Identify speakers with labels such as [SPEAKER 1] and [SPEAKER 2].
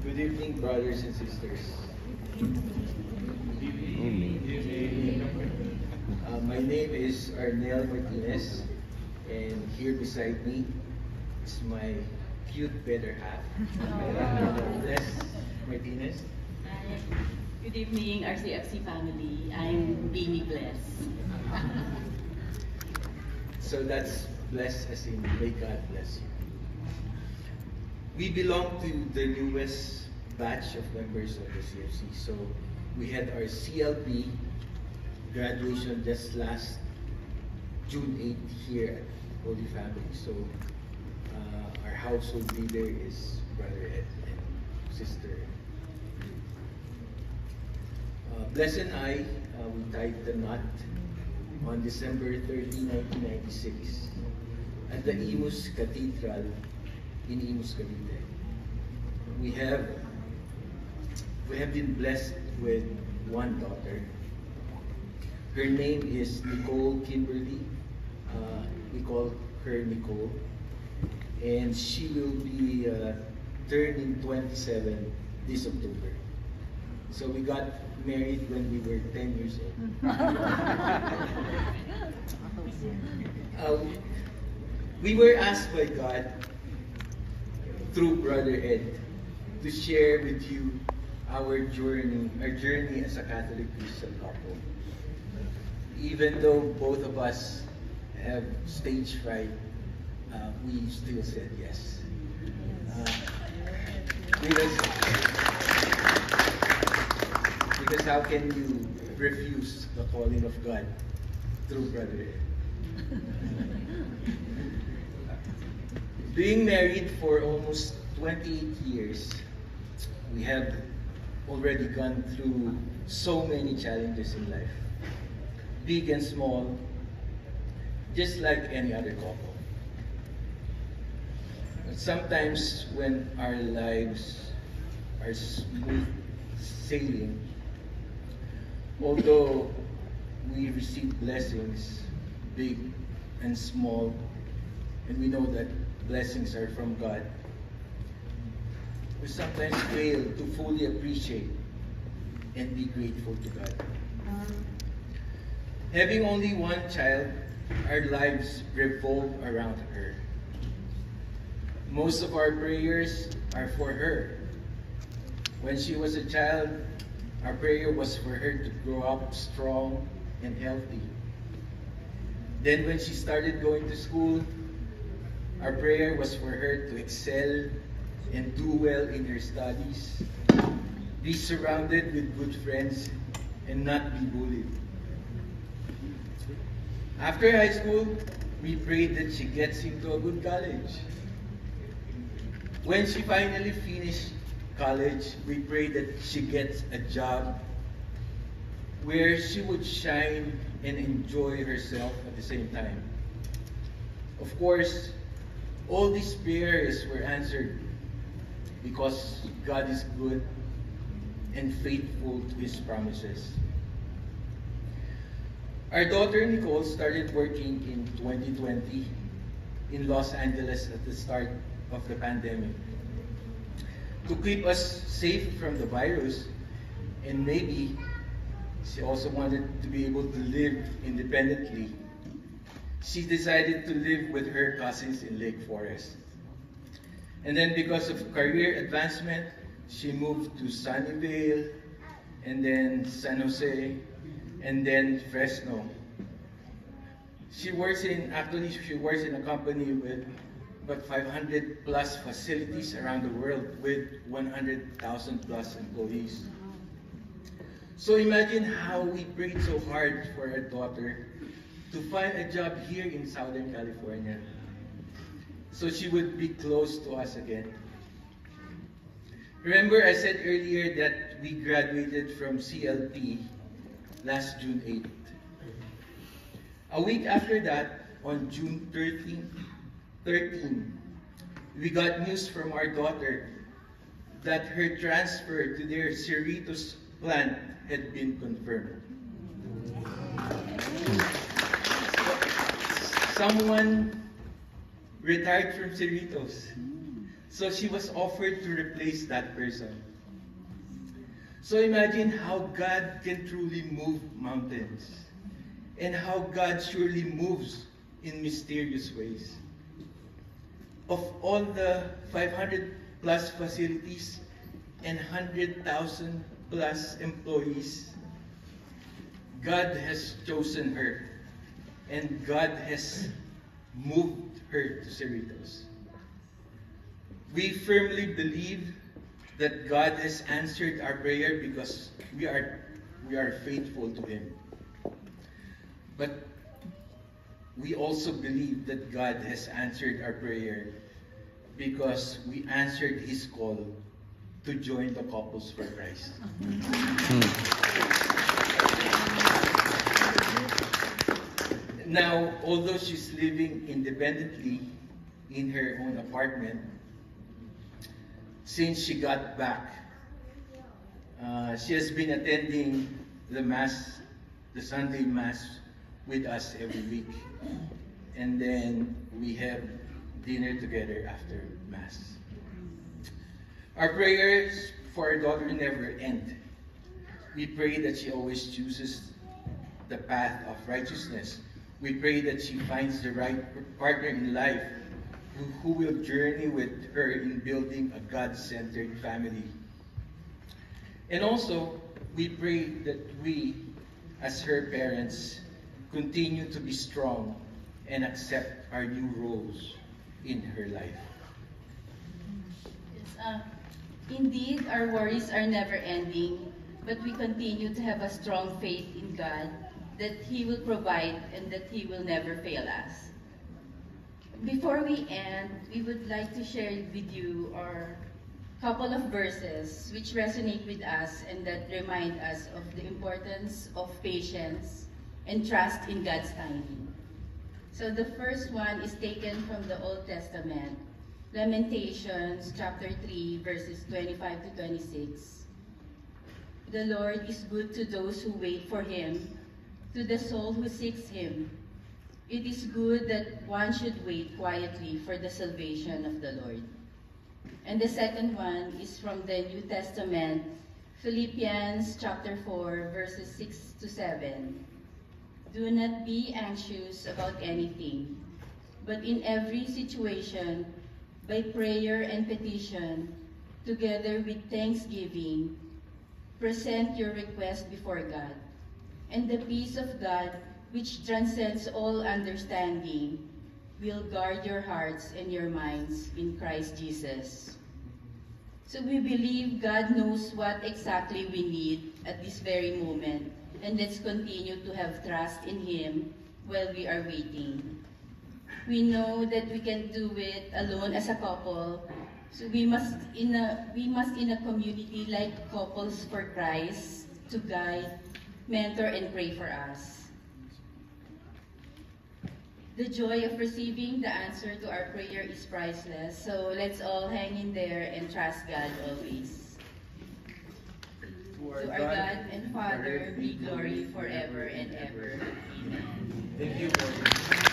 [SPEAKER 1] Good evening, brothers and sisters. My name is Arnel Martinez, and here beside me is my cute better half, Bless Martinez.
[SPEAKER 2] Hi. Good evening, RCFC family. I'm Beanie Bless.
[SPEAKER 1] So that's bless as in may God bless you. We belong to the newest batch of members of the CFC. So we had our CLP graduation just last June 8th here at Holy Family. So our household leader is Brother Ed and Sister. Bless and I, we tied the knot on December 30, 1996 at the Imus Cathedral in Imus, Cavite. We have been blessed with one daughter. Her name is Nicole Kimberly. We call her Nicole. And she will be turning 27 this October. So we got married when we were 10 years old. We were asked by God through Brother Ed to share with you our journey as a Catholic Christian couple. Even though both of us have stage fright, we still said yes. Because how can you refuse the calling of God through Brother Ed? Being married for almost 28 years, we have already gone through so many challenges in life, big and small, just like any other couple. But sometimes when our lives are smooth sailing, although we receive blessings, big and small, and we know that blessings are from God, we sometimes fail to fully appreciate and be grateful to God. Having only one child, our lives revolve around her. Most of our prayers are for her. When she was a child, our prayer was for her to grow up strong and healthy. Then when she started going to school, our prayer was for her to excel and do well in her studies, be surrounded with good friends, and not be bullied. After high school, we prayed that she gets into a good college. When she finally finished college, we prayed that she gets a job where she would shine and enjoy herself at the same time. Of course, all these prayers were answered because God is good and faithful to His promises. Our daughter Nicole started working in 2020 in Los Angeles at the start of the pandemic. To keep us safe from the virus, and maybe she also wanted to be able to live independently, she decided to live with her cousins in Lake Forest. And then because of career advancement, she moved to Sunnyvale, and then San Jose, and then Fresno. She works in a company with about 500 plus facilities around the world with 100,000 plus employees. So imagine how we prayed so hard for our daughter to find a job here in Southern California, so she would be close to us again. Remember, I said earlier that we graduated from CLP last June 8th. A week after that, on June 13, we got news from our daughter that her transfer to their Cerritos plant had been confirmed. Someone retired from Cerritos. So she was offered to replace that person. So imagine how God can truly move mountains, and how God surely moves in mysterious ways. Of all the 500 plus facilities and 100,000 plus employees, God has chosen her, and God has moved her to Cerritos. We firmly believe that God has answered our prayer because we are faithful to Him. But we also believe that God has answered our prayer because we answered His call to join the Couples for Christ. Now, although she's living independently in her own apartment, since she got back, she has been attending the Mass, the Sunday Mass, with us every week. And then we have dinner together after Mass. Our prayers for our daughter never end. We pray that she always chooses the path of righteousness. We pray that she finds the right partner in life who will journey with her in building a God-centered family. And also, we pray that we, as her parents, continue to be strong and accept our new roles in her life.
[SPEAKER 2] Yes, indeed, our worries are never ending, but we continue to have a strong faith in God that He will provide and that He will never fail us. Before we end, we would like to share with you our couple of verses which resonate with us and that remind us of the importance of patience and trust in God's timing. So the first one is taken from the Old Testament, Lamentations chapter 3, verses 25 to 26. The Lord is good to those who wait for Him, to the soul who seeks Him. It is good that one should wait quietly for the salvation of the Lord. And the second one is from the New Testament, Philippians chapter 4, verses 6 to 7. Do not be anxious about anything, but in every situation, by prayer and petition, together with thanksgiving, present your request before God. And the peace of God, which transcends all understanding, will guard your hearts and your minds in Christ Jesus. So we believe God knows what exactly we need at this very moment, and let's continue to have trust in Him while we are waiting. We know that we can do it alone as a couple, so we must in a community like Couples for Christ to guide, mentor, and pray for us. The joy of receiving the answer to our prayer is priceless, so let's all hang in there and trust God always. To our God and Father be glory forever and ever. Amen.
[SPEAKER 1] Thank you, Lord.